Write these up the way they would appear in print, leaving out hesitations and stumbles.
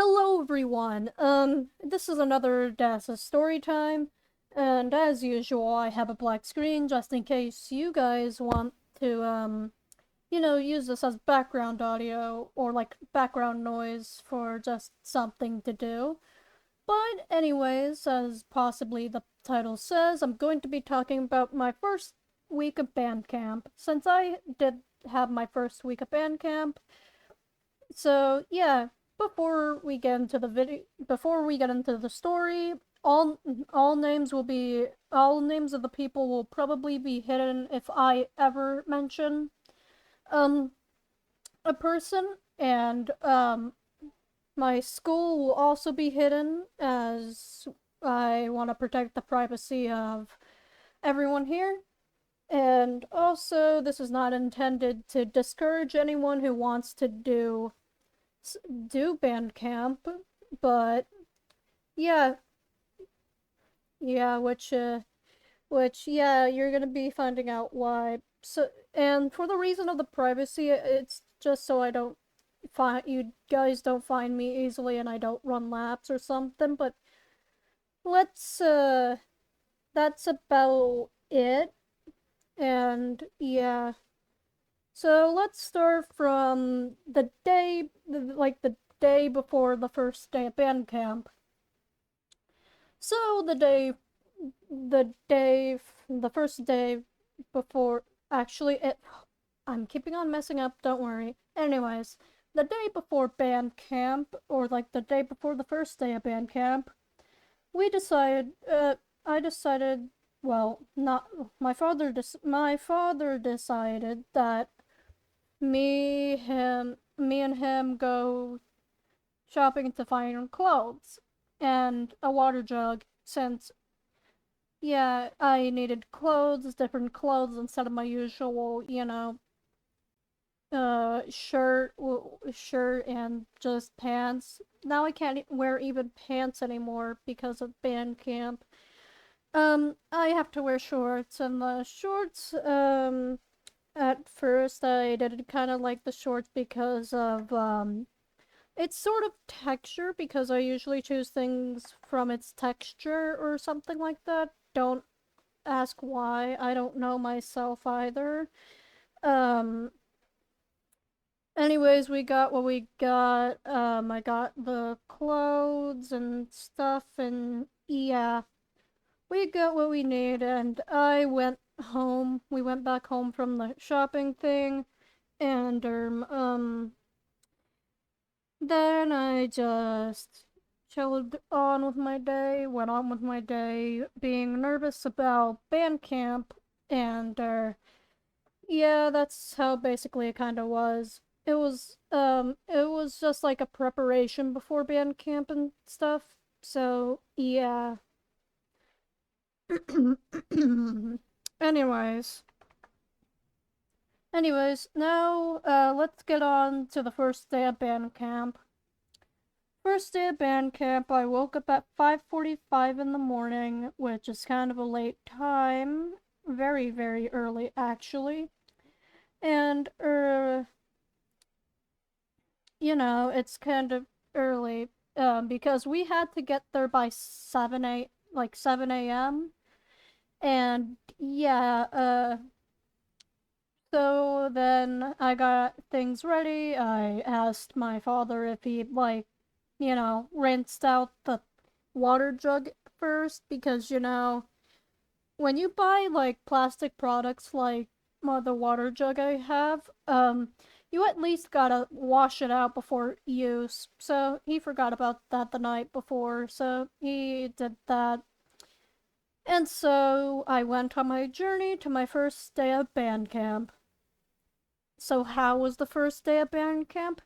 Hello everyone. This is another DASA story time, and as usual, I have a black screen just in case you guys want to use this as background audio or like background noise for just something to do. But anyways, as possibly the title says, I'm going to be talking about my first week of band camp since I did have my first week of band camp. So yeah, before we get into the story, all names of the people will probably be hidden if I ever mention um a person, and my school will also be hidden as I want to protect the privacy of everyone here. And also, this is not intended to discourage anyone who wants to do band camp, but yeah, yeah, which you're gonna be finding out why. So, and for the reason of the privacy, it's just so I don't find you guys don't find me easily and I don't run laps or something. But let's that's about it. And yeah, so let's start from the day before the first day of band camp. So the first day before, actually, I'm keeping on messing up, don't worry. Anyways, the day before band camp, or like the day before the first day of band camp, we decided, I decided, well, not, my father decided that me and him go shopping to find clothes and a water jug since yeah, I needed clothes, different clothes instead of my usual, shirt and just pants. Now I can't wear even pants anymore because of band camp. I have to wear shorts, and the shorts, at first I didn't kind of like the shorts because of, it's sort of texture because I usually choose things from its texture or something like that. Don't ask why. I don't know myself either. Um anyways, we got what we got. I got the clothes and stuff, and yeah, we got what we need, and I went home. We went back home from the shopping thing, and then I just chilled on with my day, went on with my day, being nervous about band camp, and yeah, that's how basically it kind of was. It was just like a preparation before band camp and stuff. So, yeah. anyways, now let's get on to the first day of band camp. First day of band camp, I woke up at 5:45 in the morning, which is kind of a late time. Very, very early actually. And it's kind of early because we had to get there by 7 a.m. And yeah, so then I got things ready. I asked my father if he'd rinsed out the water jug first because when you buy like plastic products like the water jug I have, you at least gotta wash it out before use. So he forgot about that the night before, so he did that. And so I went on my journey to my first day of band camp. So, how was the first day of band camp?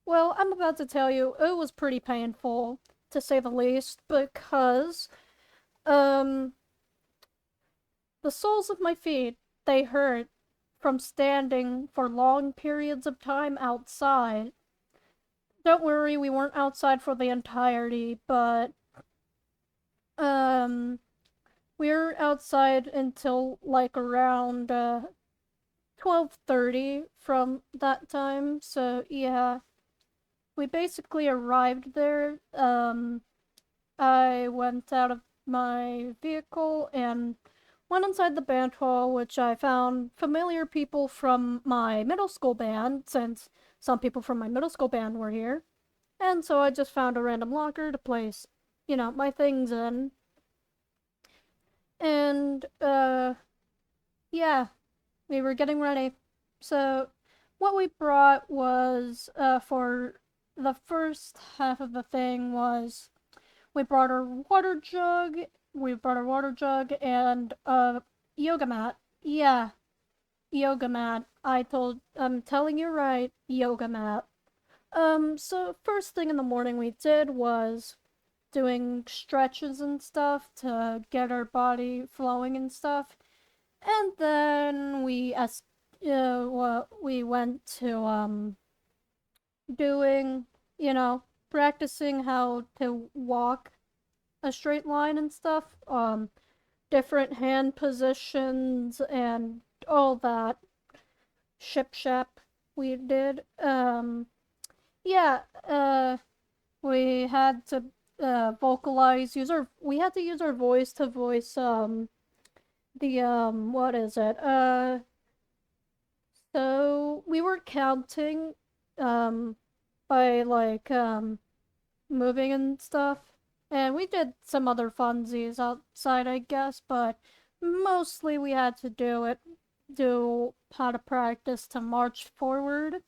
Well, I'm about to tell you, it was pretty painful, to say the least, because, um, the soles of my feet, they hurt from standing for long periods of time outside. Don't worry, we weren't outside for the entirety, but um we were outside until like around 12:30 from that time. So, yeah, we basically arrived there. I went out of my vehicle and went inside the band hall, which I found familiar people from my middle school band, since some people from my middle school band were here. And so I just found a random locker to place, my things in. And, yeah, we were getting ready. So, what we brought was, for the first half of the thing was we brought our water jug. We brought our water jug and a yoga mat. Yeah, yoga mat. I'm telling you right, yoga mat. So first thing in the morning we did was doing stretches and stuff to get our body flowing and stuff. And then we went to doing, you know, practicing how to walk a straight line and stuff. Different hand positions and all that ship shap we did. Yeah, we had to vocalize we had to use our voice to voice the what is it? So we were counting um by like moving and stuff. And we did some other funsies outside, I guess, but mostly we had to do how to practice to march forward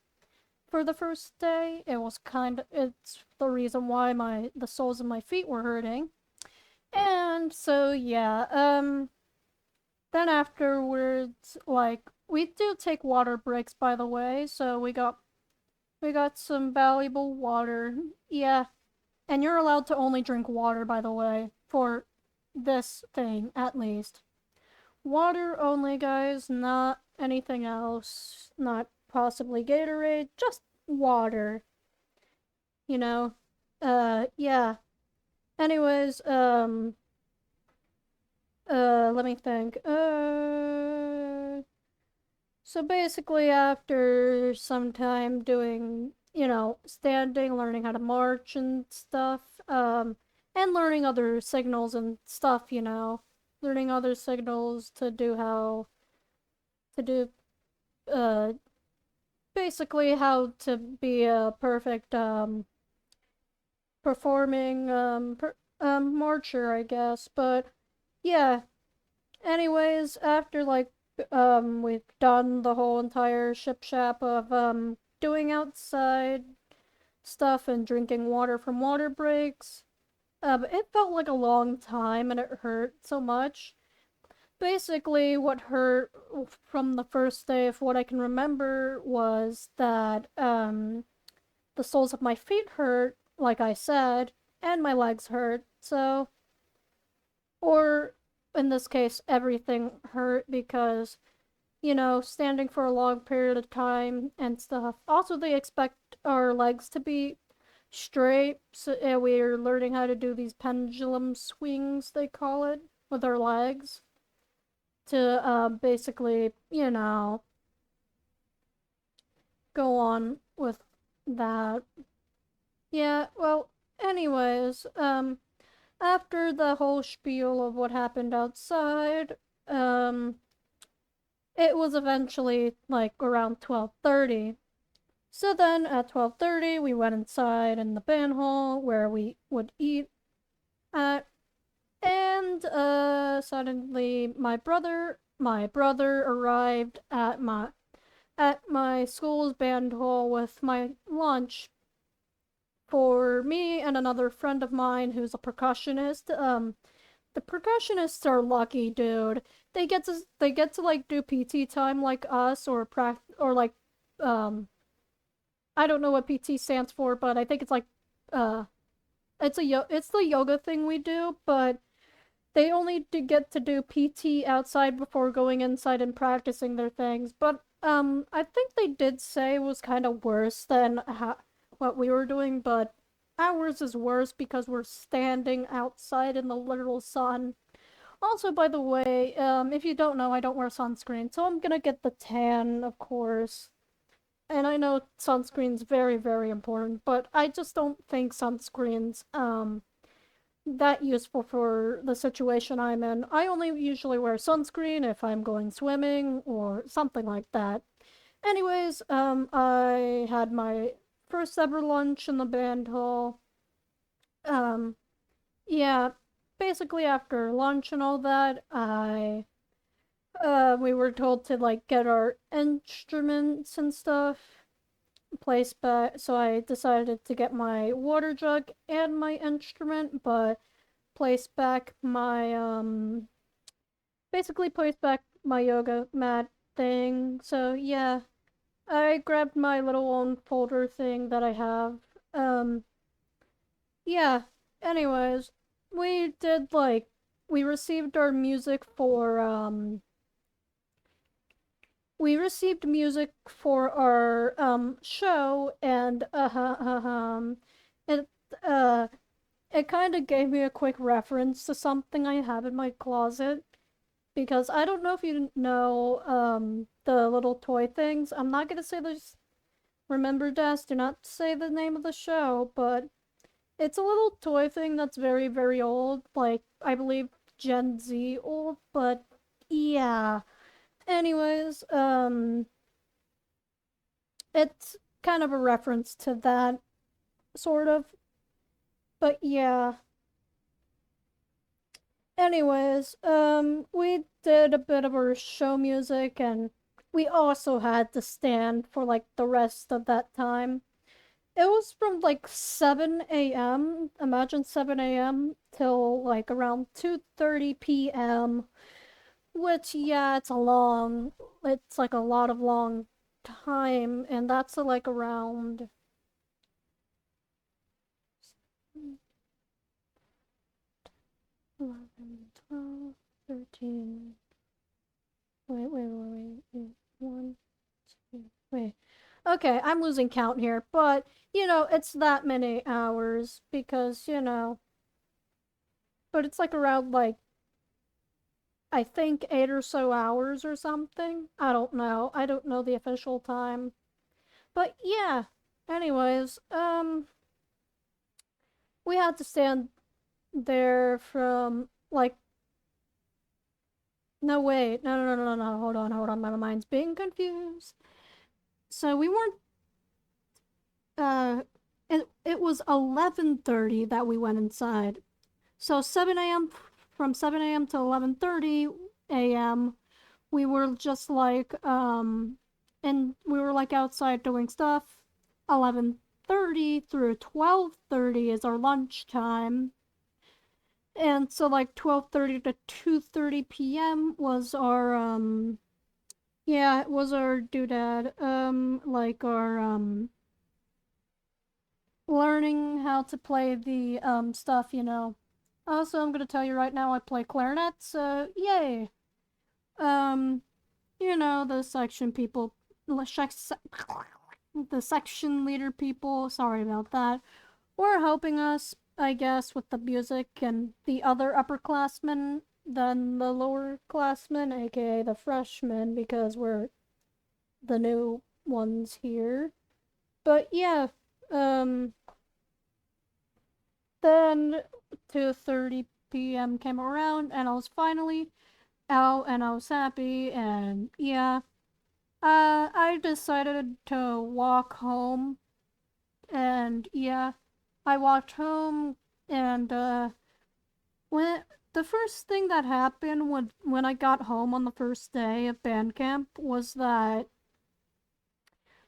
for the first day. It's the reason why the soles of my feet were hurting. And so yeah, then afterwards, like, we do take water breaks, by the way, so we got some valuable water. Yeah, and you're allowed to only drink water, by the way, for this thing, at least. Water only, guys, not anything else. Not possibly Gatorade, just water. You know? Yeah. Anyways, let me think. So basically, after some time doing, standing, learning how to march and stuff, and learning other signals and stuff, learning other signals to do, uh, basically how to be a perfect, performing, marcher, I guess. But yeah, anyways, after like we've done the whole entire ship shap of doing outside stuff and drinking water from water breaks. It felt like a long time and it hurt so much. Basically, what hurt from the first day, of what I can remember, was that the soles of my feet hurt, like I said, and my legs hurt. So, or in this case, everything hurt because standing for a long period of time and stuff. Also, they expect our legs to be straight, so we're learning how to do these pendulum swings, they call it, with our legs to basically, go on with that. Yeah, well, anyways, after the whole spiel of what happened outside, um, it was eventually like around 12:30. So then at 12:30 we went inside in the band hall where we would eat at, and suddenly my brother arrived at my school's band hall with my lunch for me and another friend of mine who's a percussionist. The percussionists are lucky, dude. They get to like do PT time like us, or like um I don't know what PT stands for, but I think it's like uh it's the yoga thing we do, but they only get to do PT outside before going inside and practicing their things. But I think they did say it was kind of worse than what we were doing, but ours is worse because we're standing outside in the literal sun. Also, by the way, if you don't know, I don't wear sunscreen, so I'm gonna get the tan, of course. and I know sunscreen's very, very important, but I just don't think sunscreen's that useful for the situation I'm in. I only usually wear sunscreen if I'm going swimming or something like that. Anyways, I had my first ever lunch in the band hall. Um, yeah, basically after lunch and all that, we were told to like get our instruments and stuff placed back. So I decided to get my water jug and my instrument, but place back my basically place back my yoga mat thing. So yeah, I grabbed my little own folder thing that I have. Um yeah. Anyways, we did like we received our music for we received music for our show and it uh it kind of gave me a quick reference to something I have in my closet because I don't know if you know the little toy things. I'm not gonna say this. Remember, Des, do not say the name of the show, but it's a little toy thing that's very, very old. Like I believe Gen Z old, but yeah. Anyways, it's kind of a reference to that sort of. But yeah. Anyways, we did a bit of our show music and we also had to stand for like the rest of that time. It was from like 7 a.m. Imagine 7 a.m. till like around 2:30 p.m. Which yeah, it's like a lot of long time and that's like around 11, 12, 13. Wait. 1, 2, wait. Okay, I'm losing count here, but it's that many hours because, but it's like around like I think 8 or so hours or something. I don't know. I don't know the official time. But yeah. Anyways, we had to stand there from like no wait. No. Hold on. My mind's being confused. So we weren't uh it was 11:30 that we went inside. So 7 a.m. from 7 a.m. to 11:30 a.m. we were just like and we were like outside doing stuff. 11:30 through 12:30 is our lunch time. And so like 12:30 to 2:30 p.m. was our yeah, it was our doodad like our learning how to play the stuff, Also, I'm gonna tell you right now, I play clarinet, so yay. Um, the section people, the section leader people. Sorry about that. Were helping us, I guess, with the music and the other upperclassmen than the lowerclassmen, aka the freshmen, because we're the new ones here. But yeah, um, then 2:30 p.m. came around and I was finally out and I was happy and yeah, I decided to walk home and yeah, I walked home and when the first thing that happened when I got home on the first day of band camp was that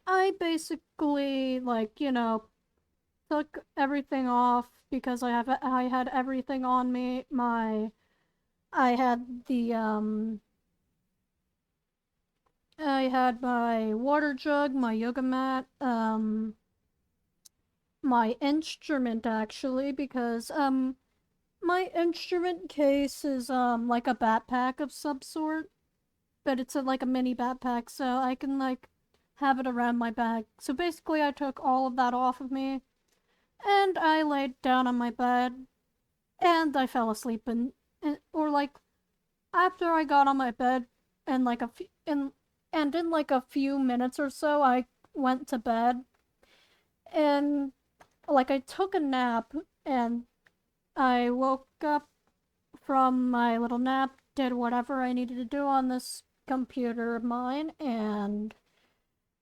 I basically like, took everything off because I had everything on me. I had the I had my water jug, my yoga mat, my instrument actually because my instrument case is like a backpack of some sort, but it's like a mini backpack so I can like have it around my back. So basically I took all of that off of me and I laid down on my bed and I fell asleep and or like after I got on my bed and like a few and in like a few minutes or so I went to bed, and like I took a nap, and I woke up from my little nap, did whatever I needed to do on this computer of mine, and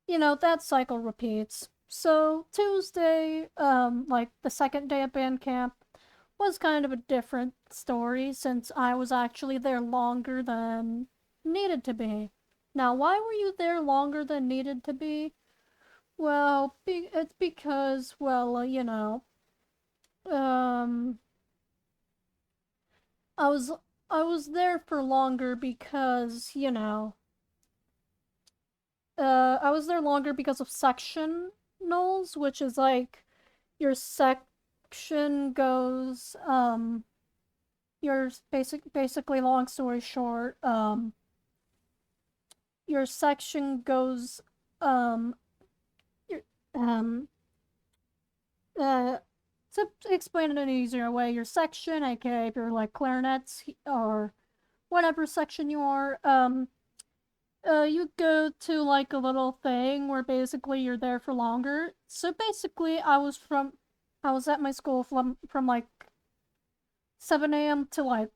that cycle repeats. So Tuesday, like the second day of band camp, was kind of a different story since I was actually there longer than needed to be. Now, why were you there longer than needed to be? Well, it's because, well, um, I was I was there for longer because, I was there longer because of sectionals, which is like your section goes, your basically long story short, your section goes, um, your, um, uh, to explain it in an easier way, your section, aka if you're like clarinets or whatever section you are, you go to like a little thing where basically you're there for longer. So basically, I was at my school from like 7 a.m. to like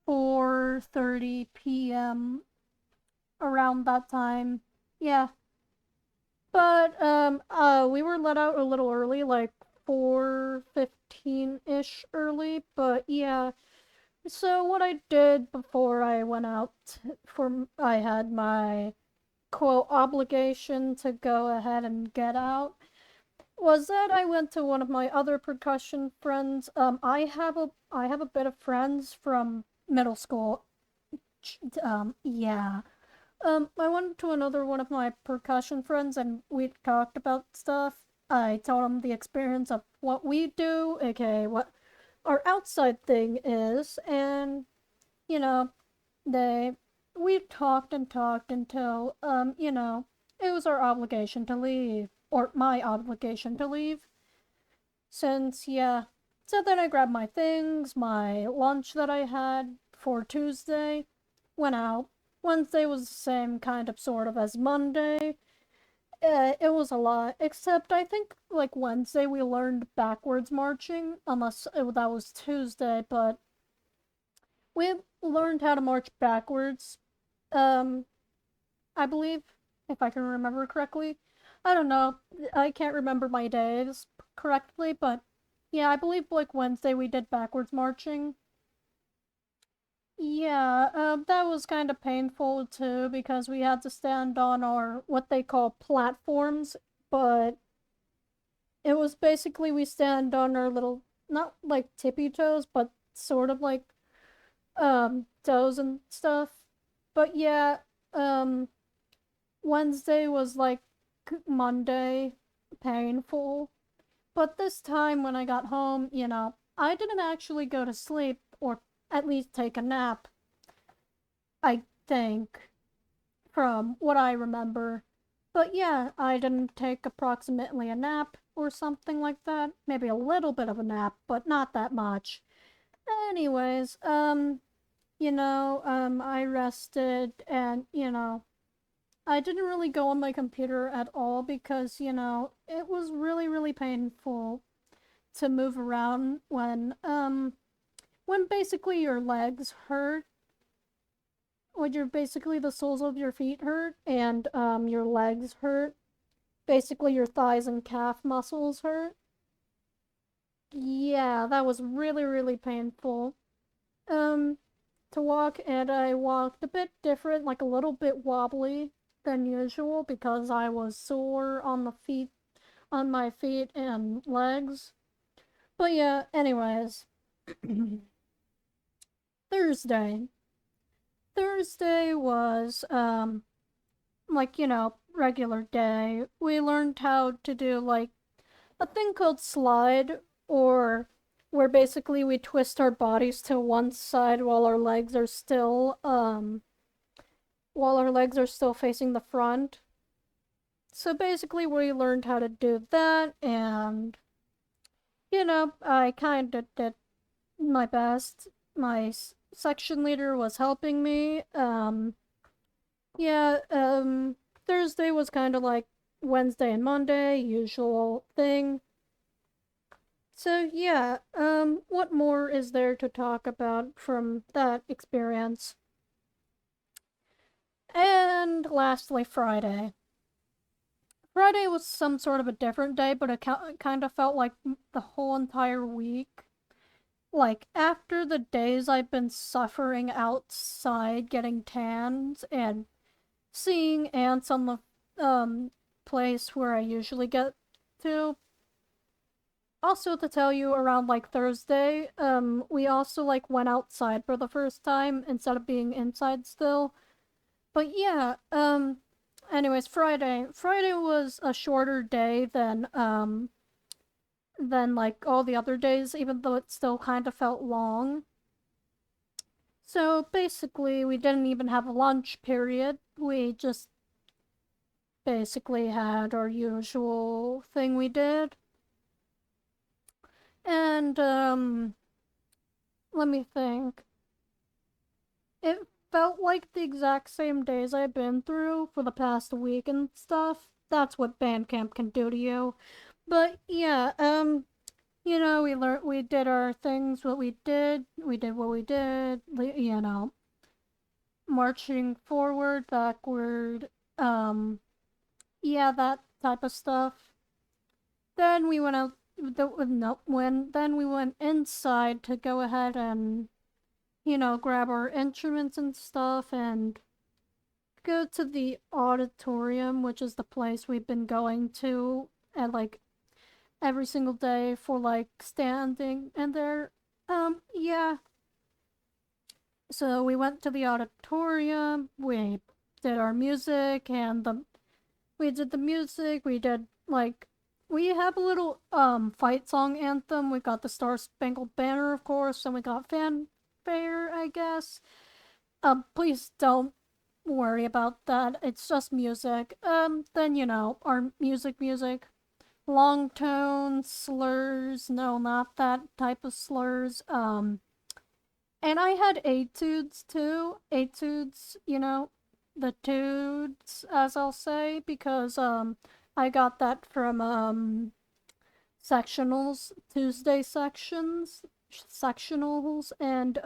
4:30 p.m. around that time. Yeah, but we were let out a little early, like 4:15 ish early. But yeah, so what I did before I went out I had my quote obligation to go ahead and get out was that I went to one of my other percussion friends. I have a bit of friends from middle school. Yeah. I went to another one of my percussion friends and we talked about stuff. I told him the experience of what we do, aka what our outside thing is, and you know, they we talked and talked until it was our obligation to leave, or my obligation to leave. Since yeah, so then I grabbed my things, my lunch that I had for Tuesday, went out. Wednesday was the same kind of sort of as Monday. It was a lot, except I think like Wednesday we learned backwards marching, unless that was Tuesday, but we learned how to march backwards. Um, I believe, if I can remember correctly. I don't know. I can't remember my days correctly, but yeah, I believe like Wednesday we did backwards marching. Yeah, that was kind of painful too because we had to stand on our what they call platforms, but it was basically we stand on our little not like tippy toes, but sort of like toes and stuff. But yeah, um Wednesday was like Monday, painful. But this time when I got home, I didn't actually go to sleep or at least take a nap, I think, from what I remember. But yeah, I didn't take approximately a nap or something like that. Maybe a little bit of a nap, but not that much. Anyways, I rested and, I didn't really go on my computer at all because, it was really, really painful to move around when basically your legs hurt, when you're basically the soles of your feet hurt and your legs hurt. Basically your thighs and calf muscles hurt. Yeah, that was really, really painful. Um to walk, and I walked a bit different, like a little bit wobbly than usual because I was sore on my feet and legs. But yeah, anyways, Thursday. Thursday was like, regular day. We learned how to do like a thing called slide, or where basically we twist our bodies to one side while our legs are still facing the front. So basically, we learned how to do that, and I kind of did my best. My section leader was helping me. Yeah. Thursday was kind of like Wednesday and Monday, usual thing. So yeah, what more is there to talk about from that experience? And lastly, Friday. Friday was some sort of a different day, but it kind of felt like the whole entire week. Like, after the days I've been suffering outside getting tans and seeing ants on the place where I usually get to. Also, to tell you, around like Thursday, we also like went outside for the first time instead of being inside still. But yeah, anyways, Friday was a shorter day than like all the other days, even though it still kind of felt long. So basically, we didn't even have a lunch period. We just basically had our usual thing we did. And let me think. It felt like the exact same days I've been through for the past week and stuff. That's what band camp can do to you. But yeah, we did our things, we did what we did, marching forward, backward, yeah, that type of stuff. Then we went out, no, when, then we went inside to go ahead and, grab our instruments and stuff and go to the auditorium, which is the place we've been going to at like every single day for like standing in there. Yeah. So we went to the auditorium, we did our music and we did the music, we did like we have a little fight song anthem. We got the Star Spangled Banner, of course, and we got fanfare, I guess. Please don't worry about that. It's just music. Then our music. Long tones, slurs, no, not that type of slurs. And I had etudes too. Etudes, the tudes, as I'll say, because I got that from sectionals, Tuesday sectionals, and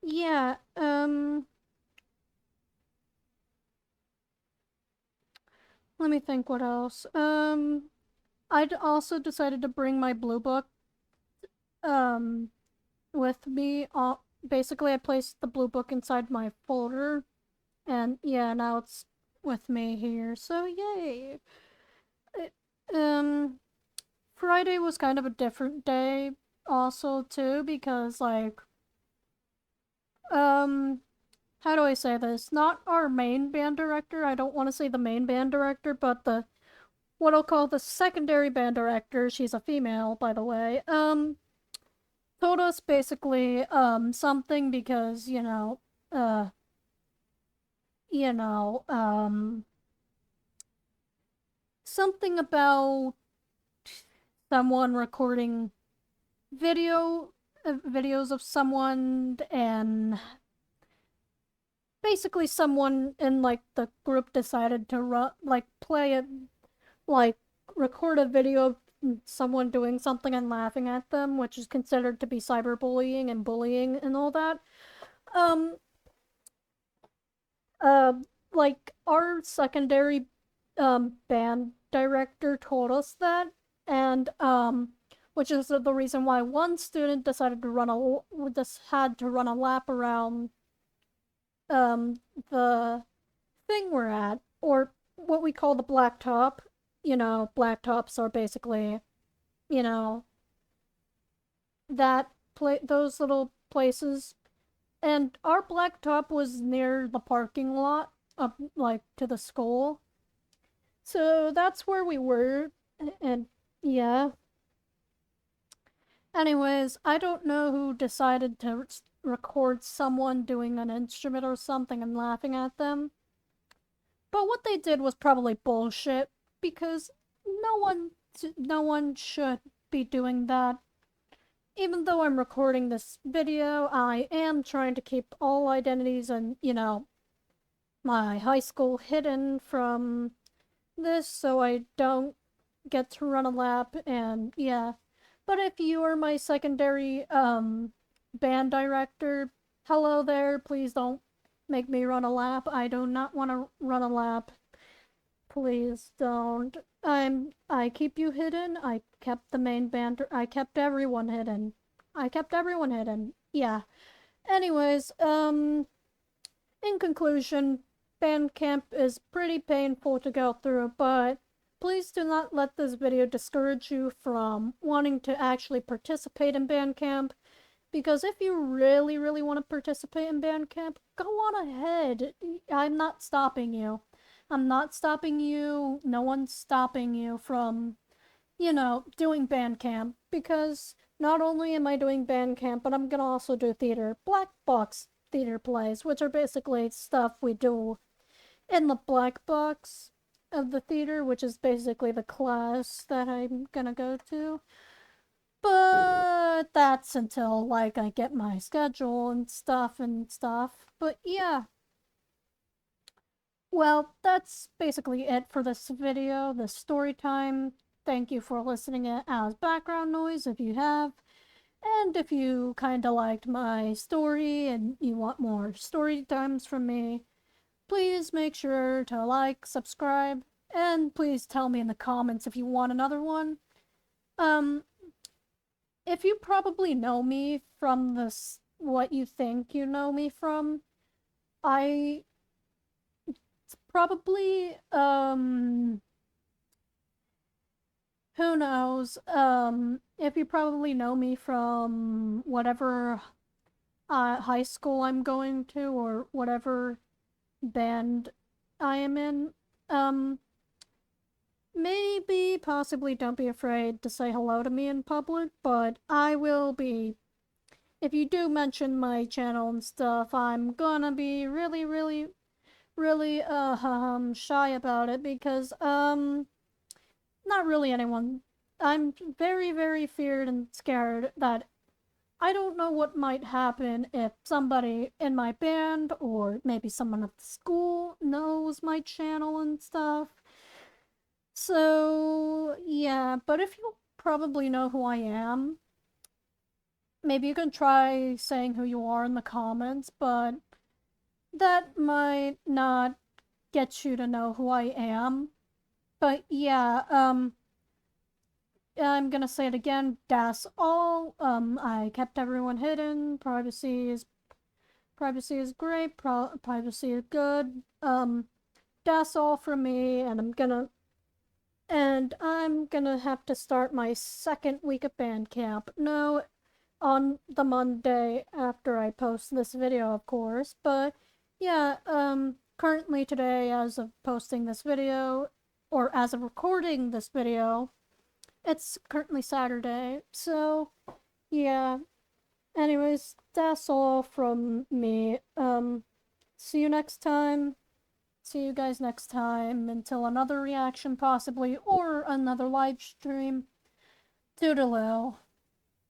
yeah, let me think what else. I'd also decided to bring my blue book um with me. Basically, I placed the blue book inside my folder, and yeah, now it's with me here. So yay! It, um, Friday was kind of a different day, also too, because like how do I say this? Not our main band director. I don't want to say the main band director, but the what I'll call the secondary band director. She's a female, by the way. Told us basically something because uh you know something about someone recording videos of someone, and basically someone in like the group decided to play it, like record a video of someone doing something and laughing at them, which is considered to be cyberbullying and bullying and all that. um uh like our secondary band director told us that, and which is the reason why one student decided to just had to run a lap around um the thing we're at, or what we call the blacktop. Blacktops are basically, you know, those little places. And our blacktop was near the parking lot up like to the school. So that's where we were. And yeah. Anyways, I don't know who decided to record someone doing an instrument or something and laughing at them. But what they did was probably bullshit, because no one no one should be doing that. Even though I'm recording this video, I am trying to keep all identities and, my high school hidden from this so I don't get to run a lap, and yeah. But if you are my secondary band director, hello there, please don't make me run a lap. I do not want to run a lap. Please don't. I keep you hidden. I kept the main band. I kept everyone hidden. I kept everyone hidden. Yeah. Anyways, in conclusion, band camp is pretty painful to go through, but please do not let this video discourage you from wanting to actually participate in band camp, because if you really, really want to participate in band camp, go on ahead. I'm not stopping you. I'm not stopping you. No one's stopping you from, doing band camp, because not only am I doing band camp, but I'm gonna also do theater. Black box theater plays, which are basically stuff we do in the black box of the theater, which is basically the class that I'm gonna go to. But that's until like I get my schedule and stuff. But yeah. Well, that's basically it for this video, the story time. Thank you for listening as background noise if you have. And if you kinda liked my story and you want more story times from me, please make sure to like, subscribe, and please tell me in the comments if you want another one. Um, if you probably know me from this, what you think you know me from, I probably, who knows, if you probably know me from whatever high school I'm going to or whatever band I am in, maybe, possibly don't be afraid to say hello to me in public, but I will be. If you do mention my channel and stuff, I'm gonna be really, really, really, shy about it because, not really anyone. I'm very, very feared and scared that I don't know what might happen if somebody in my band or maybe someone at the school knows my channel and stuff. So, yeah, but if you probably know who I am, maybe you can try saying who you are in the comments, but that might not get you to know who I am. But yeah, I'm gonna say it again, das all. I kept everyone hidden. Privacy is great. Privacy is good. That's all from me, and I'm gonna have to start my second week of band camp. No, on the Monday after I post this video, of course. But yeah, currently today, as of posting this video, or as of recording this video, it's currently Saturday. So yeah. Anyways, that's all from me. See you next time. See you guys next time until another reaction possibly or another live stream. Toodaloo.